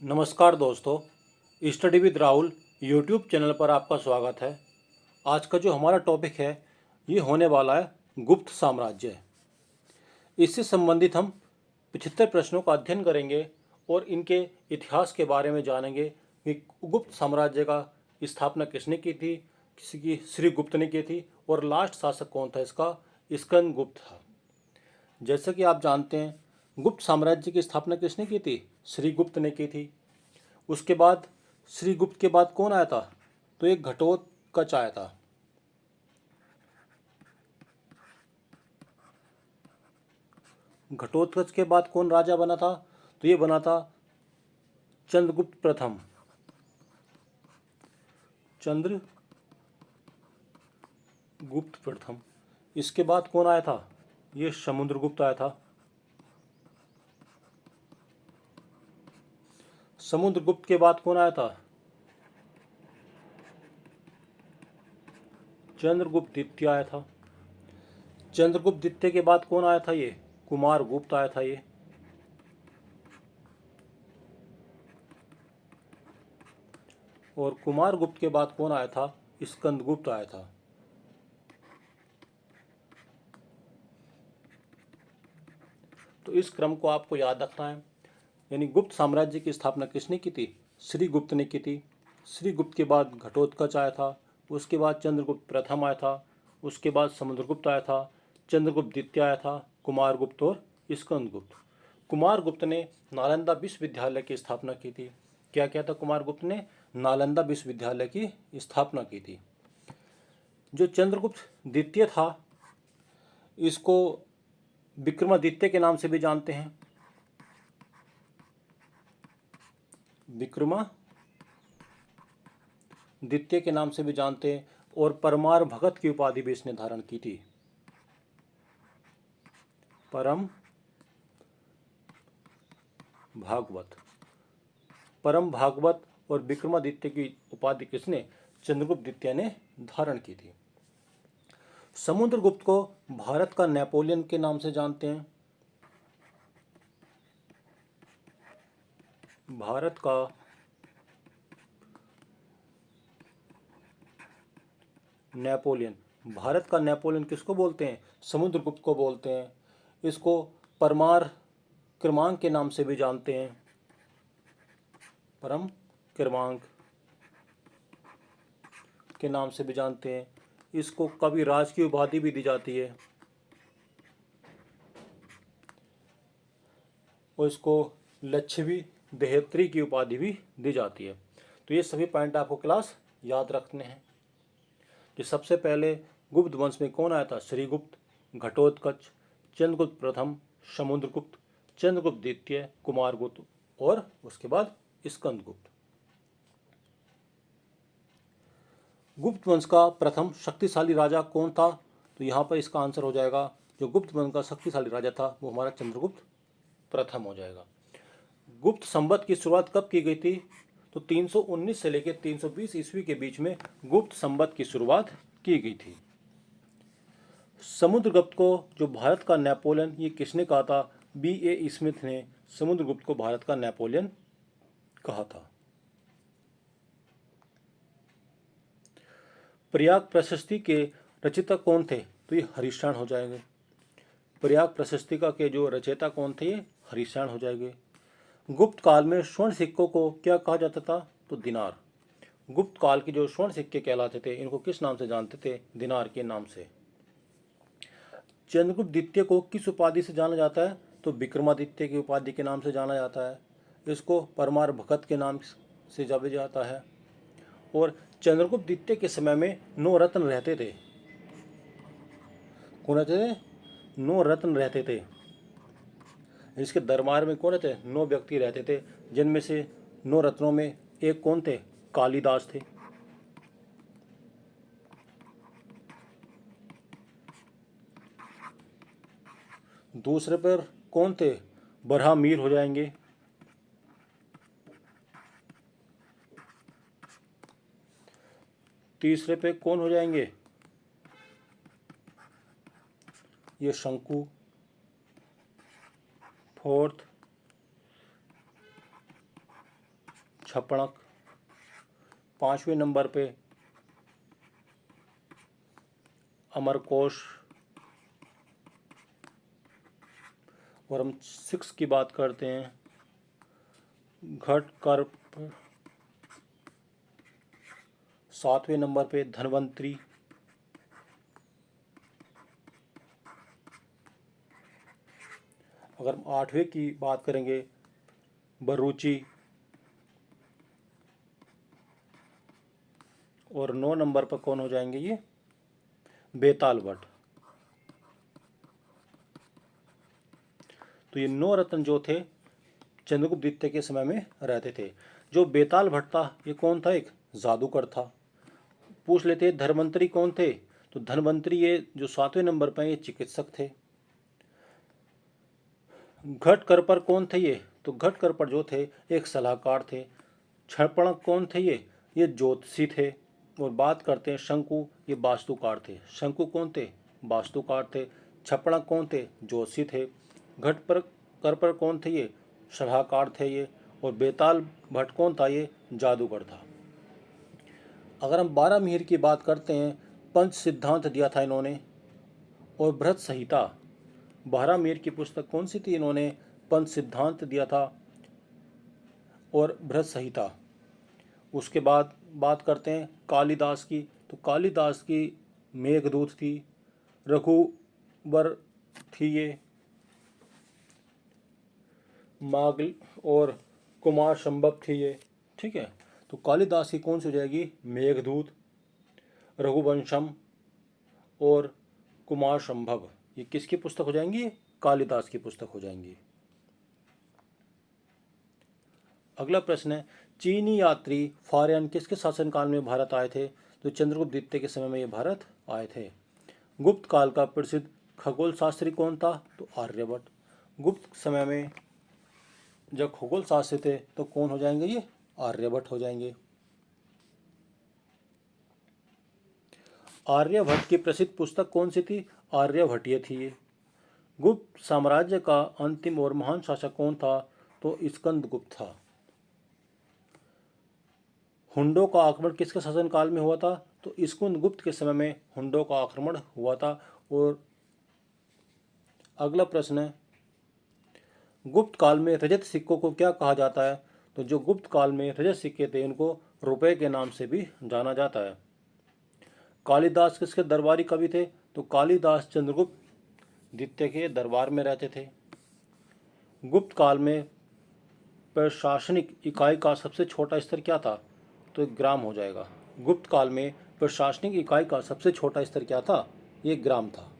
नमस्कार दोस्तों, study with Rahul YouTube channel पर आपका स्वागत है। आज का जो हमारा टॉपिक है ये होने वाला है गुप्त साम्राज्य। इससे संबंधित हम 75 प्रश्नों का अध्ययन करेंगे और इनके इतिहास के बारे में जानेंगे कि गुप्त साम्राज्य का स्थापना किसने की थी, किसी की श्रीगुप्त ने की थी और लास्ट शासक कौन था इसका, स्कंदगुप्त था। जैसा कि आप जानते हैं गुप्त साम्राज्य की स्थापना किसने की थी, श्रीगुप्त ने की थी। उसके बाद श्रीगुप्त के बाद कौन आया था, तो एक घटोत्कच आया था। घटोत्कच के बाद कौन राजा बना था, तो ये बना था चंद्रगुप्त प्रथम। चंद्रगुप्त प्रथम। इसके बाद कौन आया था, ये समुद्रगुप्त आया था। समुद्रगुप्त के बाद कौन आया था, चंद्रगुप्त द्वितीय आया था। चंद्रगुप्त द्वितीय के बाद कौन आया था, ये कुमारगुप्त आया था। ये और कुमारगुप्त के बाद कौन आया था, स्कंदगुप्त आया था। तो इस क्रम को आपको याद रखना है। यानी गुप्त साम्राज्य की स्थापना किसने की थी, श्रीगुप्त ने की थी। श्रीगुप्त के बाद घटोत्कच आया था, उसके बाद चंद्रगुप्त प्रथम आया था, उसके बाद समुद्रगुप्त आया था, चंद्रगुप्त द्वितीय आया था, कुमारगुप्त और स्कंदगुप्त। कुमारगुप्त ने नालंदा विश्वविद्यालय की स्थापना की थी। क्या क्या था, कुमारगुप्त ने नालंदा विश्वविद्यालय की स्थापना की थी। जो चंद्रगुप्त द्वितीय था इसको विक्रमादित्य के नाम से भी जानते हैं। विक्रमादित्य के नाम से भी जानते हैं और परमार भगत की उपाधि भी इसने धारण की थी। परम भागवत और विक्रमादित्य की उपाधि किसने, चंद्रगुप्त द्वितीय ने धारण की थी। समुद्रगुप्त को भारत का नेपोलियन के नाम से जानते हैं। भारत का नेपोलियन, भारत का नेपोलियन किसको बोलते हैं, समुद्रगुप्त को बोलते हैं। इसको परमार क्रमांक के नाम से भी जानते हैं। परम क्रमांक के नाम से भी जानते हैं। इसको कभी राज की उपाधि भी दी जाती है और इसको लच्छवी देहत्री की उपाधि भी दी जाती है। तो ये सभी पॉइंट आपको क्लास याद रखने हैं कि सबसे पहले गुप्त वंश में कौन आया था, श्रीगुप्त, घटोत्कच, चंद्रगुप्त प्रथम, समुद्रगुप्त, चंद्रगुप्त द्वितीय, कुमारगुप्त और उसके बाद स्कंदगुप्त। गुप्त वंश का प्रथम शक्तिशाली राजा कौन था, तो यहाँ पर इसका आंसर हो जाएगा, जो गुप्त वंश का शक्तिशाली राजा था वो हमारा चंद्रगुप्त प्रथम हो जाएगा। गुप्त संवत की शुरुआत कब की गई थी, तो 319 से लेकर 320 ईस्वी के बीच में गुप्त संवत की शुरुआत की गई थी। समुद्रगुप्त को जो भारत का नेपोलियन, ये किसने कहा था, B.A. स्मिथ ने समुद्रगुप्त को भारत का नेपोलियन कहा था। प्रयाग प्रशस्ति के रचयिता कौन थे, तो ये हरिश्चंद्र हो जाएंगे। प्रयाग प्रशस्ति का के जो रचयिता कौन थे, ये हरिश्चंद्र हो जाएंगे। गुप्त काल में स्वर्ण सिक्कों को क्या कहा जाता था, तो दिनार। गुप्त काल के जो स्वर्ण सिक्के कहलाते थे इनको किस नाम से जानते थे, दिनार के नाम से। चंद्रगुप्त द्वितीय को किस उपाधि से जाना जाता है, तो विक्रमादित्य की उपाधि के नाम से जाना जाता है। इसको परमार भगत के नाम से जाना जाता है। और चंद्रगुप्त द्वितीय के समय में 9 रत्न रहते थे। कौन रहते थे, 9 रत्न रहते थे। इसके दरबार में कौन रहते, 9 व्यक्ति रहते थे, जिनमें से 9 रत्नों में एक कौन थे, कालिदास थे। दूसरे पर कौन थे, बरहामीर हो जाएंगे। तीसरे पे कौन हो जाएंगे, ये शंकु। फोर्थ छपणक। 5वें नंबर पे अमरकोश। और हम 6 की बात करते हैं, घटकर्प। 7वें नंबर पे धन्वंतरी। अगर हम 8वें की बात करेंगे, बरूची। और 9 नंबर पर कौन हो जाएंगे ये, बेताल भट्ट। तो ये 9 रत्न जो थे चंद्रगुप्त द्वितीय के समय में रहते थे। जो बेताल भट्ट था ये कौन था, एक जादूगर था। पूछ लेते धन्वंतरी कौन थे, तो धन्वंतरी ये जो 7वें नंबर पर ये चिकित्सक थे। घटकर्पर कौन थे ये, तो घटकर्पर जो थे एक सलाहकार थे। छपणक कौन थे ये ज्योतिषी थे। और बात करते हैं शंकु, ये वास्तुकार थे। शंकु कौन थे, वास्तुकार थे। छपणक कौन थे, ज्योतिषी थे। घटकर्पर कौन थे, ये सलाहकार थे ये। और बेताल भट्ट कौन था, ये जादूगर था। अगर हम 12 मिहिर की बात करते हैं, पंच सिद्धांत दिया था इन्होंने। और बृहत संहिता, 12 मिहिर की पुस्तक कौन सी थी, इन्होंने पंच सिद्धांत दिया था और बृहत संहिता। उसके बाद बात करते हैं कालिदास की, तो कालिदास की मेघदूत थी, रघुबर थी ये, मागल और कुमार संभव थी ये। ठीक है, तो कालिदास की कौन सी हो जाएगी, मेघदूत, रघुवंशम और कुमार संभव। ये किसकी पुस्तक हो जाएंगी, कालिदास की पुस्तक हो जाएंगी। अगला प्रश्न है, चीनी यात्री फारियन किसके शासनकाल में भारत आए थे, तो चंद्रगुप्त द्वितीय के समय में ये भारत आए थे। गुप्त काल का प्रसिद्ध खगोल शास्त्री कौन था, तो आर्यभट्ट। गुप्त समय में जब खगोल शास्त्री थे तो कौन हो जाएंगे, ये आर्यभट्ट हो जाएंगे। आर्यभट्ट की प्रसिद्ध पुस्तक कौन सी थी, आर्यभट्टीय थी ये। गुप्त साम्राज्य का अंतिम और महान शासक कौन था, तो स्कंदगुप्त था। हुंडों का आक्रमण किसके शासनकाल में हुआ था, तो स्कंदगुप्त के समय में हुंडों का आक्रमण हुआ था। और अगला प्रश्न है, गुप्त काल में रजत सिक्कों को क्या कहा जाता है, तो जो गुप्त काल में रजत सिक्के थे उनको रुपए के नाम से भी जाना जाता है। कालिदास किसके दरबारी कवि थे, तो कालिदास चंद्रगुप्त द्वितीय के दरबार में रहते थे। गुप्त काल में प्रशासनिक इकाई का सबसे छोटा स्तर क्या था, तो ग्राम हो जाएगा। गुप्त काल में प्रशासनिक इकाई का सबसे छोटा स्तर क्या था, ये ग्राम था।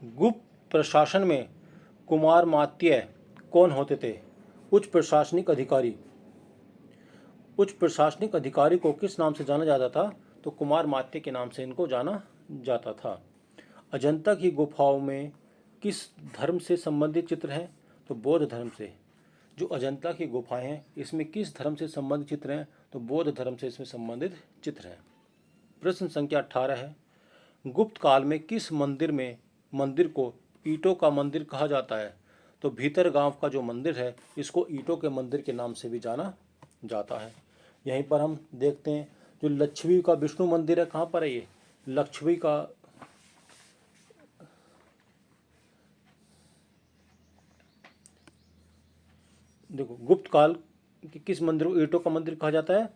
गुप्त प्रशासन में कुमारमात्य कौन होते थे, उच्च प्रशासनिक अधिकारी। उच्च प्रशासनिक अधिकारी को किस नाम से जाना जाता था, तो कुमारमात्य के नाम से इनको जाना जाता था। अजंता की गुफाओं में किस धर्म से संबंधित चित्र हैं, तो बौद्ध धर्म से। जो अजंता की गुफाएं हैं इसमें किस धर्म से संबंधित चित्र हैं, तो बौद्ध धर्म से इसमें संबंधित चित्र हैं। प्रश्न संख्या 18 है, गुप्त काल में किस मंदिर को ईंटों का मंदिर कहा जाता है, तो भीतर गांव का जो मंदिर है इसको ईंटों के मंदिर के नाम से भी जाना जाता है। यहीं पर हम देखते हैं जो लक्ष्मी का विष्णु मंदिर है, कहाँ पर है ये, लक्ष्मी का देखो, गुप्त काल कि किस मंदिर को ईंटों का मंदिर कहा जाता है,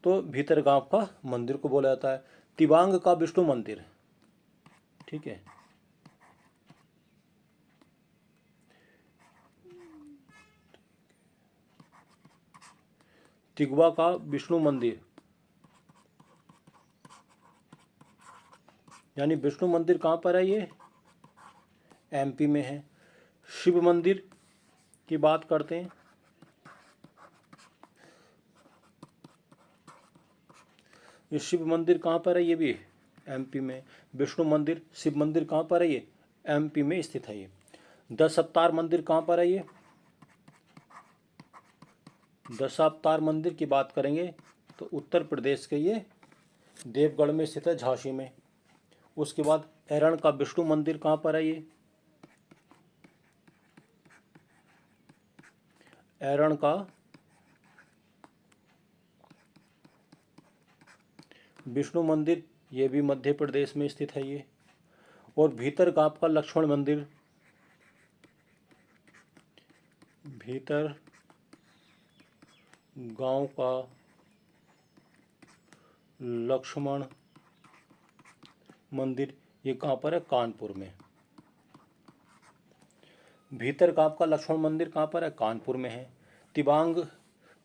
तो भीतर गांव का मंदिर को बोला जाता है। तिबांग का विष्णु मंदिर, ठीक है। तिगवा का विष्णु मंदिर, यानी विष्णु मंदिर कहाँ पर है, ये एमपी में है। शिव मंदिर की बात करते हैं, ये शिव मंदिर कहाँ पर है, ये भी एमपी में। विष्णु मंदिर, शिव मंदिर कहाँ पर है, ये एमपी में स्थित है। ये 10 अवतार मंदिर कहाँ पर है, ये 10 अवतार मंदिर की बात करेंगे तो उत्तर प्रदेश के ये देवगढ़ में स्थित है, झांसी में। उसके बाद एरण का विष्णु मंदिर कहाँ पर है, ये ऐरण का विष्णु मंदिर, ये भी मध्य प्रदेश में स्थित है ये। और भीतरगांव का लक्ष्मण मंदिर, भीतर गांव का लक्ष्मण मंदिर, ये कहाँ पर है? कानपुर में। भीतरगांव का लक्ष्मण मंदिर कहाँ पर है? कानपुर में है। तिबांग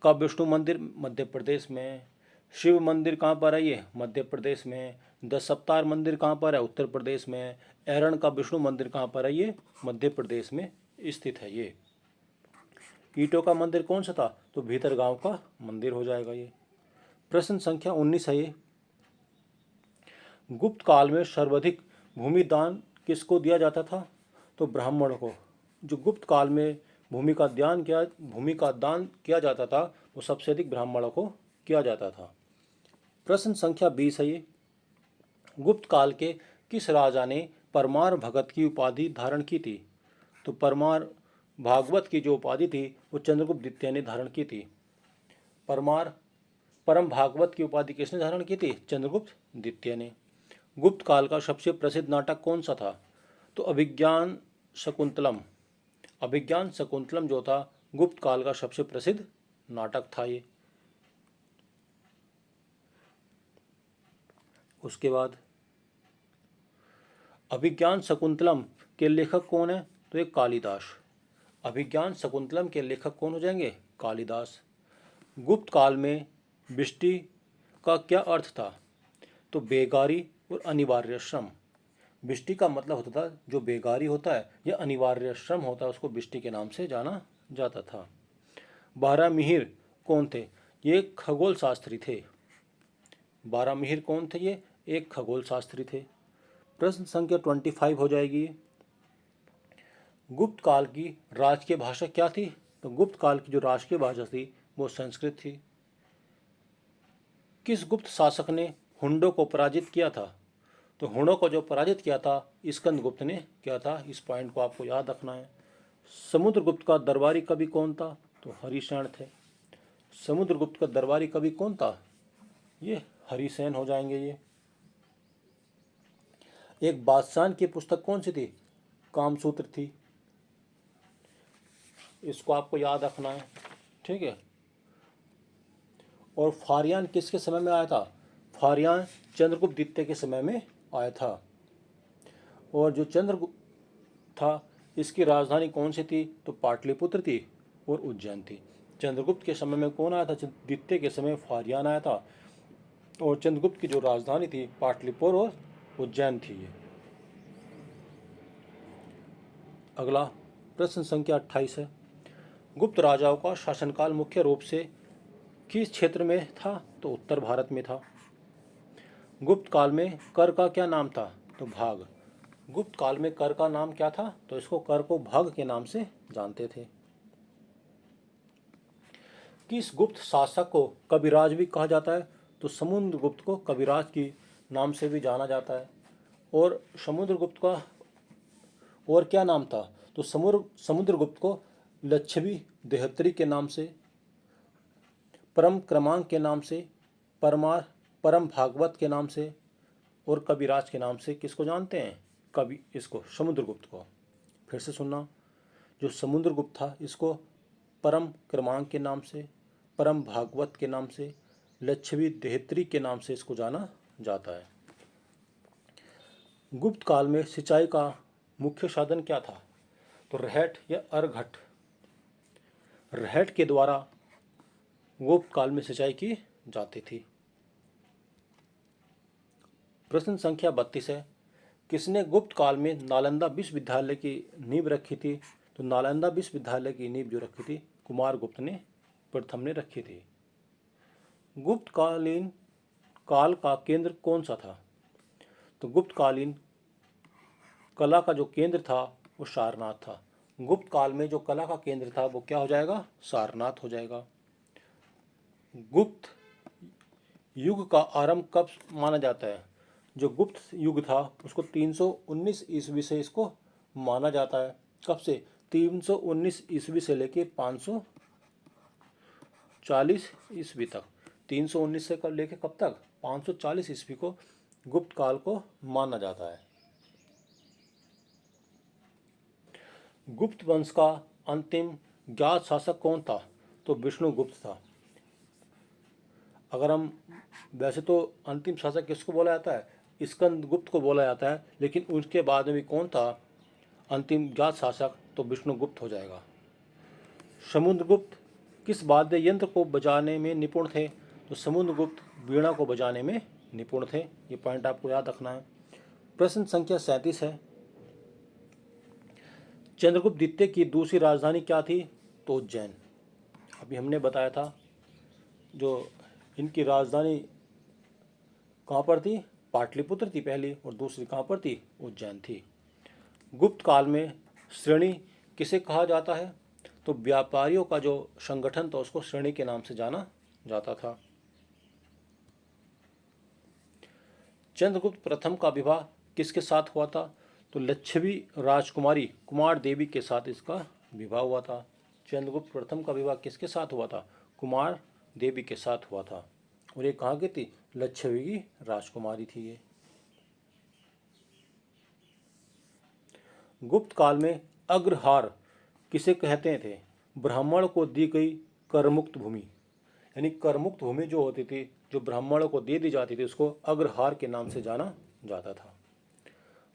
का विष्णु मंदिर मध्य प्रदेश में। शिव मंदिर कहाँ पर है? ये मध्य प्रदेश में। दशावतार मंदिर कहाँ पर है? उत्तर प्रदेश में। ऐरण का विष्णु मंदिर कहाँ पर है? ये मध्य प्रदेश में स्थित है ये। ईंटों का मंदिर कौन सा था? तो भीतरगांव का मंदिर हो जाएगा ये। प्रश्न संख्या 19 है ये। गुप्त काल में सर्वाधिक भूमि दान किसको दिया जाता था? तो ब्राह्मण को। जो गुप्त काल में भूमि का दान किया जाता था वो सबसे अधिक ब्राह्मणों को किया जाता था। प्रश्न संख्या 20 है ये। गुप्त काल के किस राजा ने परमार भगत की उपाधि धारण की थी? तो परमार भागवत की जो उपाधि थी वो चंद्रगुप्त द्वितीय ने धारण की थी। परम भागवत की उपाधि किसने धारण की थी? चंद्रगुप्त द्वितीय ने। गुप्त काल का सबसे प्रसिद्ध नाटक कौन सा था? तो अभिज्ञान शकुंतलम। अभिज्ञान शकुंतलम जो था गुप्त काल का सबसे प्रसिद्ध नाटक था ये। उसके बाद अभिज्ञान शकुंतलम के लेखक कौन है? तो एक कालिदास। अभिज्ञान शकुंतलम के लेखक कौन हो जाएंगे? कालिदास। गुप्त काल में बिष्टि का क्या अर्थ था? तो बेगारी और अनिवार्य श्रम। बिष्टि का मतलब होता था जो बेगारी होता है या अनिवार्य श्रम होता है उसको बिष्टि के नाम से जाना जाता था। बारहमिहिर कौन थे? ये खगोल शास्त्री थे। बारहमिहिर कौन थे? ये एक खगोल शास्त्री थे। प्रश्न संख्या 25 हो जाएगी। गुप्त काल की राजकीय भाषा क्या थी? तो गुप्त काल की जो राजकीय भाषा थी वो संस्कृत थी। किस गुप्त शासक ने हुंडों को पराजित किया था? तो हुणों को जो पराजित किया था स्कंदगुप्त ने किया था। इस पॉइंट को आपको याद रखना है। समुद्रगुप्त का दरबारी कवि कौन था? तो हरिशरण थे। समुद्रगुप्त का दरबारी कवि कौन था? ये हरिसेन हो जाएंगे ये। एक बादशाह की पुस्तक कौन सी थी? कामसूत्र थी। इसको आपको याद रखना है, ठीक है। और फारियान किसके समय में आया था? फारियान चंद्रगुप्त द्वितीय के समय में आया था। और जो चंद्रगुप्त था इसकी राजधानी कौन सी थी? तो पाटलिपुत्र थी और उज्जैन थी। चंद्रगुप्त के समय में कौन आया था? द्वितीय के समय फारियान आया था। और चंद्रगुप्त की जो राजधानी थी पाटलिपुत्र और उज्जैन थी ये। अगला प्रश्न संख्या 28 है। गुप्त राजाओं का शासनकाल मुख्य रूप से किस क्षेत्र में था? तो उत्तर भारत में था। गुप्त काल में कर का क्या नाम था? तो भाग। गुप्त काल में कर का नाम क्या था? तो इसको कर को भाग के नाम से जानते थे। किस गुप्त शासक को कविराज भी कहा जाता है? तो समुद्रगुप्त को कविराज की नाम से भी जाना जाता है। और समुद्रगुप्त का और क्या नाम था? तो समुद्रगुप्त को लच्छवी देहत्री के नाम से, परम क्रमांक के नाम से, परम भागवत के नाम से और कविराज के नाम से किसको जानते हैं? कवि इसको समुद्रगुप्त को। फिर से सुनना, जो समुद्रगुप्त था इसको परम क्रमांक के नाम से, परम भागवत के नाम से, लच्छवी देहत्री के नाम से इसको जाना जाता है। गुप्त काल में सिंचाई का मुख्य साधन क्या था? तो रहट या अर्घट। रहट के द्वारा गुप्त काल में सिंचाई की जाती थी। प्रश्न संख्या 32 है। किसने गुप्त काल में नालंदा विश्वविद्यालय की नींव रखी थी? तो नालंदा विश्वविद्यालय की नींव जो रखी थी कुमारगुप्त ने प्रथम ने रखी थी। गुप्त कालीन काल का केंद्र कौन सा था? तो गुप्त कालीन कला का जो केंद्र था वो सारनाथ था। गुप्त काल में जो कला का केंद्र था वो क्या हो जाएगा? सारनाथ हो जाएगा। गुप्त युग का आरंभ कब माना जाता है? जो गुप्त युग था उसको 319 ईस्वी से इसको माना जाता है। कब से? 319 ईस्वी से लेके 500 540 ईस्वी तक, 319 से लेकर कब तक, 540 ईस्वी को गुप्त काल को माना जाता है। गुप्त वंश का अंतिम ज्ञात शासक कौन था? तो विष्णुगुप्त था। अगर हम वैसे तो अंतिम शासक किसको बोला जाता है? स्कंदगुप्त को बोला जाता है, लेकिन उसके बाद में भी कौन था अंतिम ज्ञात शासक? तो विष्णुगुप्त हो जाएगा। समुद्रगुप्त किस वाद्य यंत्र को बजाने में निपुण थे? तो समुद्रगुप्त वीणा को बजाने में निपुण थे। ये पॉइंट आपको याद रखना है। प्रश्न संख्या 37 है। चंद्रगुप्त द्वितीय की दूसरी राजधानी क्या थी? तो उज्जैन। अभी हमने बताया था जो इनकी राजधानी कहाँ पर थी? पाटलिपुत्र थी पहली, और दूसरी कहाँ पर थी? उज्जैन थी। गुप्त काल में श्रेणी किसे कहा जाता है? तो व्यापारियों का जो संगठन था उसको श्रेणी के नाम से जाना जाता था। चंद्रगुप्त प्रथम का विवाह किसके साथ हुआ था? तो लच्छवी राजकुमारी कुमार देवी के साथ इसका विवाह हुआ था। चंद्रगुप्त प्रथम का विवाह किसके साथ हुआ था? कुमार देवी के साथ हुआ था। और ये कहाँ की थी? लच्छवी की राजकुमारी थी ये। गुप्त काल में अग्रहार किसे कहते थे? ब्राह्मण को दी गई करमुक्त भूमि, यानी करमुक्त भूमि जो होती थी, जो ब्राह्मणों को दे दी जाती थी, उसको अग्रहार के नाम से जाना जाता था।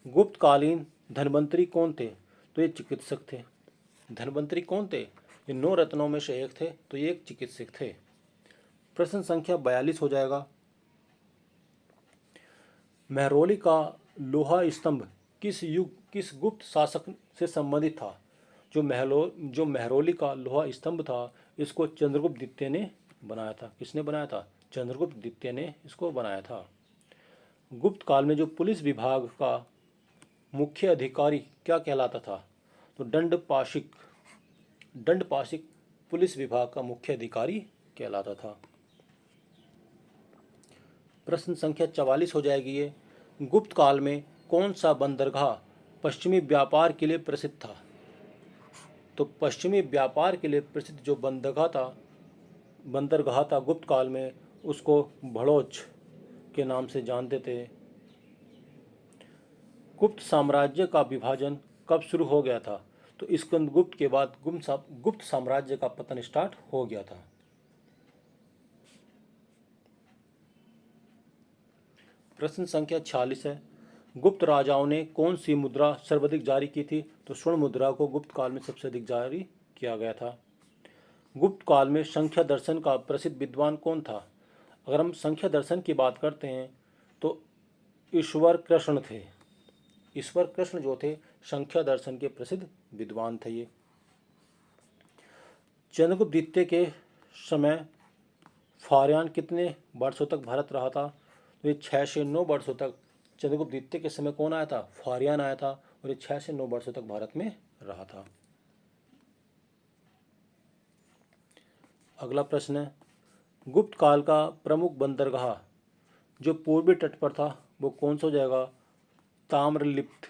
गुप्तकालीन धनवंतरी कौन थे? तो ये चिकित्सक थे। धनवंतरी कौन थे? ये 9 रत्नों में से एक थे, तो ये एक चिकित्सक थे। प्रश्न संख्या 42 हो जाएगा। महरौली का लोहा स्तंभ किस गुप्त शासक से संबंधित था? जो महरौली का लोहा स्तंभ था, इसको चंद्रगुप्त द्वितीय ने बनाया था। किसने बनाया था? चंद्रगुप्त द्वितीय ने इसको बनाया था। गुप्त काल में जो पुलिस विभाग का मुख्य अधिकारी क्या कहलाता था? तो दंडपाशिक पुलिस विभाग का मुख्य अधिकारी कहलाता था। प्रश्न संख्या 44 हो जाएगी ये। गुप्त काल में कौन सा बंदरगाह पश्चिमी व्यापार के लिए प्रसिद्ध था? तो पश्चिमी व्यापार के लिए प्रसिद्ध जो बंदरगाह था गुप्त काल में, उसको भड़ोच के नाम से जानते थे। गुप्त साम्राज्य का विभाजन कब शुरू हो गया था? तो स्कंदगुप्त के बाद गुप्त साम्राज्य का पतन स्टार्ट हो गया था। प्रश्न संख्या 46 है। गुप्त राजाओं ने कौन सी मुद्रा सर्वाधिक जारी की थी? तो स्वर्ण मुद्रा को गुप्त काल में सबसे अधिक जारी किया गया था। गुप्त काल में संख्या दर्शन का प्रसिद्ध विद्वान कौन था? अगर हम संख्या दर्शन की बात करते हैं तो ईश्वर कृष्ण थे। ईश्वर कृष्ण जो थे संख्या दर्शन के प्रसिद्ध विद्वान थे ये। चंद्रगुप्त द्वितीय के समय फारयान कितने वर्षों तक भारत रहा था? तो ये 6 से 9 वर्षों तक चंद्रगुप्त द्वितीय के समय कौन आया था? फारयान आया था, और ये 6 से 9 वर्षों तक भारत में रहा था। अगला प्रश्न है, गुप्त काल का प्रमुख बंदरगाह जो पूर्वी तट पर था वो कौन सा हो जाएगा? ताम्रलिप्त।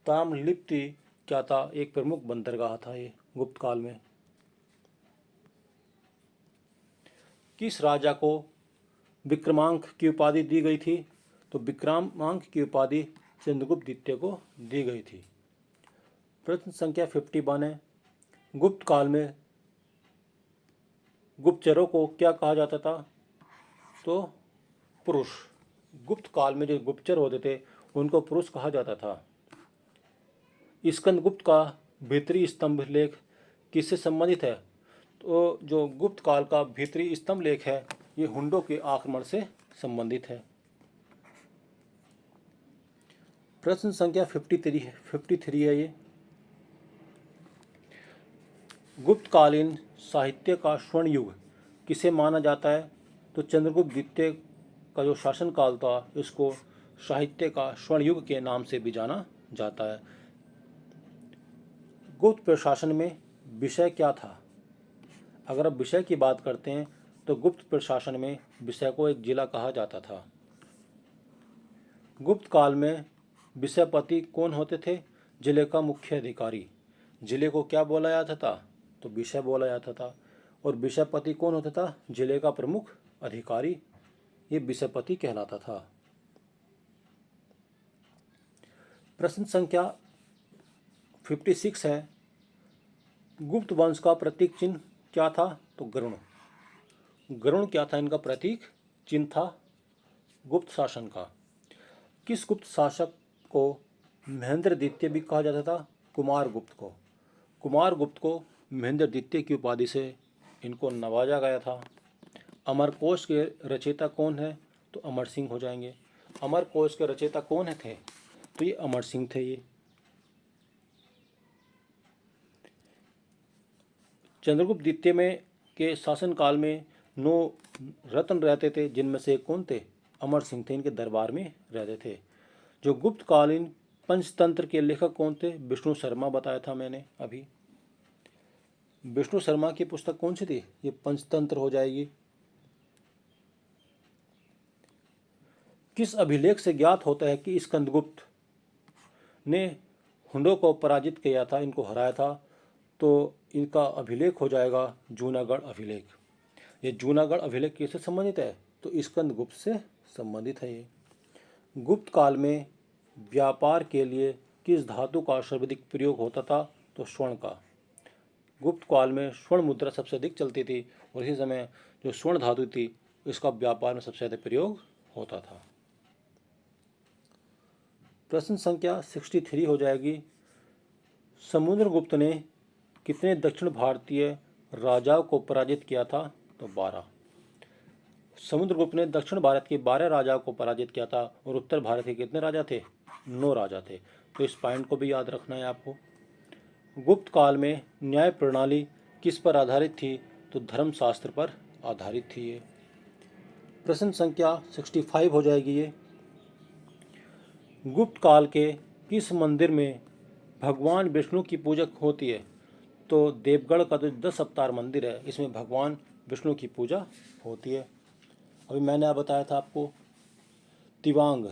ताम्रलिप्ति क्या था? एक प्रमुख बंदरगाह था ये गुप्त काल में। किस राजा को विक्रमांक की उपाधि दी गई थी? तो विक्रमांक की उपाधि चंद्रगुप्त द्वितीय को दी गई थी। प्रश्न संख्या 51 है। गुप्त काल में गुप्तचरों को क्या कहा जाता था? तो पुरुष। गुप्त काल में जो गुप्तचर होते थे उनको पुरुष कहा जाता था। स्कंदगुप्त का भीतरी स्तंभ लेख किससे संबंधित है? तो जो गुप्त काल का भीतरी स्तंभ लेख है ये हुंडों के आक्रमण से संबंधित है। प्रश्न संख्या 53 है ये। गुप्तकालीन साहित्य का स्वर्ण युग किसे माना जाता है? तो चंद्रगुप्त द्वितीय का जो शासनकाल था इसको साहित्य का स्वर्ण युग के नाम से भी जाना जाता है। गुप्त प्रशासन में विषय क्या था? अगर अब विषय की बात करते हैं तो गुप्त प्रशासन में विषय को एक जिला कहा जाता था। गुप्त काल में विषयपति कौन होते थे? जिले का मुख्य अधिकारी। जिले को क्या बोला जाता था? तो विषय बोला जाता था। और विषयपति कौन होता था? जिले का प्रमुख अधिकारी, ये विषयपति कहलाता था। प्रश्न संख्या 56 है, गुप्त वंश का प्रतीक चिन्ह क्या था? तो गरुण। गरुण क्या था? इनका प्रतीक चिन्ह था गुप्त शासन का। किस गुप्त शासक को महेंद्र द्वितीय भी कहा जाता था? कुमार गुप्त को। कुमार गुप्त को महेंद्र द्वितीय की उपाधि से इनको नवाजा गया था। अमरकोश के रचयिता कौन है? तो अमर सिंह हो जाएंगे। अमरकोश के रचयिता कौन थे? तो ये अमर सिंह थे। ये चंद्रगुप्त द्वितीय में के शासनकाल में 9 रत्न रहते थे, जिनमें से कौन थे? अमर सिंह थे, इनके दरबार में रहते थे। जो गुप्तकालीन पंचतंत्र के लेखक कौन थे? विष्णु शर्मा बताया था मैंने अभी। विष्णु शर्मा की पुस्तक कौन सी थी? ये पंचतंत्र हो जाएगी। किस अभिलेख से ज्ञात होता है कि स्कंदगुप्त ने हुंडों को पराजित किया था, इनको हराया था? तो इनका अभिलेख हो जाएगा जूनागढ़ अभिलेख। ये जूनागढ़ अभिलेख किससे संबंधित है? तो स्कंदगुप्त से संबंधित है। ये गुप्त काल में व्यापार के लिए किस धातु का सर्वाधिक प्रयोग होता था? तो स्वर्ण का। गुप्त काल में स्वर्ण मुद्रा सबसे अधिक चलती थी और इसी समय जो स्वर्ण धातु थी इसका व्यापार में सबसे ज़्यादा प्रयोग होता था। प्रश्न संख्या 63 हो जाएगी, समुद्रगुप्त ने कितने दक्षिण भारतीय राजाओं को पराजित किया था? तो 12। समुद्रगुप्त ने दक्षिण भारत के 12 राजाओं को पराजित किया था और उत्तर भारत के कितने राजा थे? 9 राजा थे। तो इस पॉइंट को भी याद रखना है आपको। गुप्त काल में न्याय प्रणाली किस पर आधारित थी? तो धर्मशास्त्र पर आधारित थी ये। प्रश्न संख्या 65 हो जाएगी ये, गुप्त काल के किस मंदिर में भगवान विष्णु की पूजा होती है? तो देवगढ़ का जो 10 अवतार मंदिर है इसमें भगवान विष्णु की पूजा होती है। अभी मैंने आप बताया था आपको तिवांग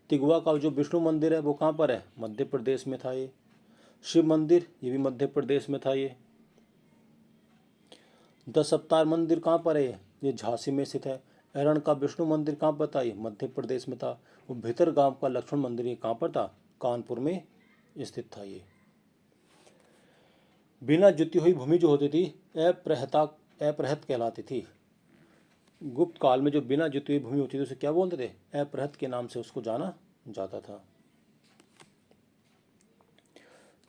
तिगवा का जो विष्णु मंदिर है वो कहाँ पर है? मध्य प्रदेश में था ये। शिव मंदिर ये भी मध्य प्रदेश में था ये। 10 अवतार मंदिर कहाँ पर है? ये झांसी में स्थित है। एरण का विष्णु मंदिर कहाँ पर था? ये मध्य प्रदेश में था। वो भीतर गांव का लक्ष्मण मंदिर ये कहाँ पर था? कानपुर में स्थित था ये। बिना जुती हुई भूमि जो होती थी अपृहत कहलाती थी। गुप्त काल में जो बिना जुती हुई भूमि होती थी उसे क्या बोलते थे? अपृहत के नाम से उसको जाना जाता था।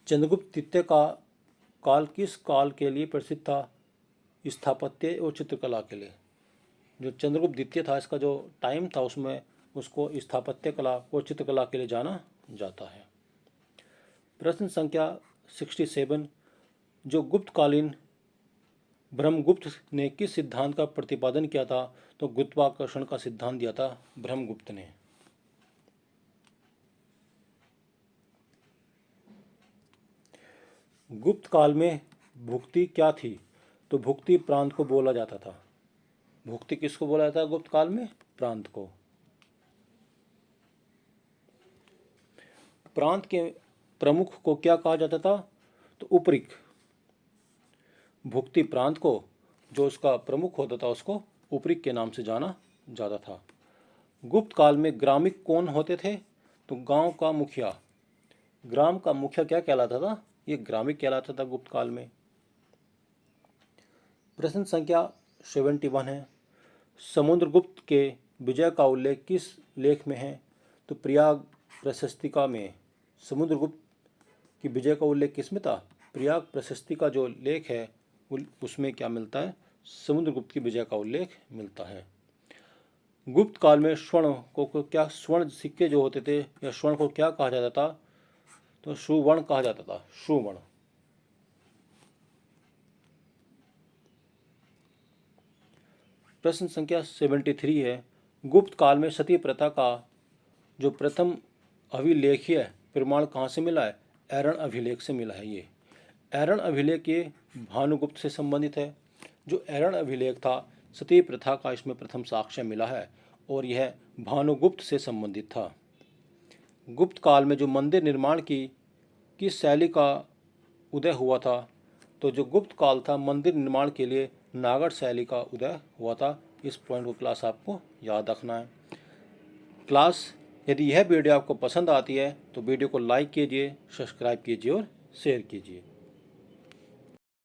चंद्रगुप्त द्वितीय का काल किस काल के लिए प्रसिद्ध था? स्थापत्य और चित्रकला के लिए। जो चंद्रगुप्त द्वितीय था इसका जो टाइम था उसमें उसको स्थापत्य कला और चित्रकला के लिए जाना जाता है। प्रश्न संख्या 67, जो गुप्तकालीन ब्रह्मगुप्त ने किस सिद्धांत का प्रतिपादन किया था? तो गुरुत्वाकर्षण का सिद्धांत दिया था ब्रह्मगुप्त ने। गुप्त काल में भुक्ति क्या थी? तो भुक्ति प्रांत को बोला जाता था। भुक्ति किसको बोला जाता है गुप्त काल में? प्रांत को। प्रांत के प्रमुख को क्या कहा जाता था? तो उपरिक। भुक्ति प्रांत को जो उसका प्रमुख होता था उसको उपरिक के नाम से जाना जाता था। गुप्त काल में ग्रामिक कौन होते थे? तो गांव का मुखिया। ग्राम का मुखिया क्या कहलाता था? ये ग्रामिक कहलाता था गुप्त काल में। प्रश्न संख्या 71 है, समुद्रगुप्त के विजय का उल्लेख किस लेख में है? तो प्रयाग प्रशस्तिका में। समुद्रगुप्त की विजय का उल्लेख किस में था? प्रयाग प्रशस्ति का जो लेख है उसमें क्या मिलता है? समुद्रगुप्त की विजय का उल्लेख मिलता है। गुप्त काल में स्वर्ण को क्या, स्वर्ण सिक्के जो होते थे या स्वर्ण को क्या कहा जाता था? तो सुवर्ण कहा जाता था। सुवर्ण। प्रश्न संख्या 73 है, गुप्त काल में सती प्रथा का जो प्रथम अभिलेखीय प्रमाण कहाँ से मिला है? एरण अभिलेख से मिला है। ये एरण अभिलेख ये भानुगुप्त से संबंधित है। जो एरण अभिलेख था सती प्रथा का इसमें प्रथम साक्ष्य मिला है और यह भानुगुप्त से संबंधित था। गुप्त काल में जो मंदिर निर्माण की किस शैली का उदय हुआ था? तो जो गुप्त काल था, मंदिर निर्माण के लिए नागर शैली का उदय हुआ था। इस पॉइंट को क्लास आपको याद रखना है। क्लास यदि यह वीडियो आपको पसंद आती है तो वीडियो को लाइक कीजिए, सब्सक्राइब कीजिए और शेयर कीजिए।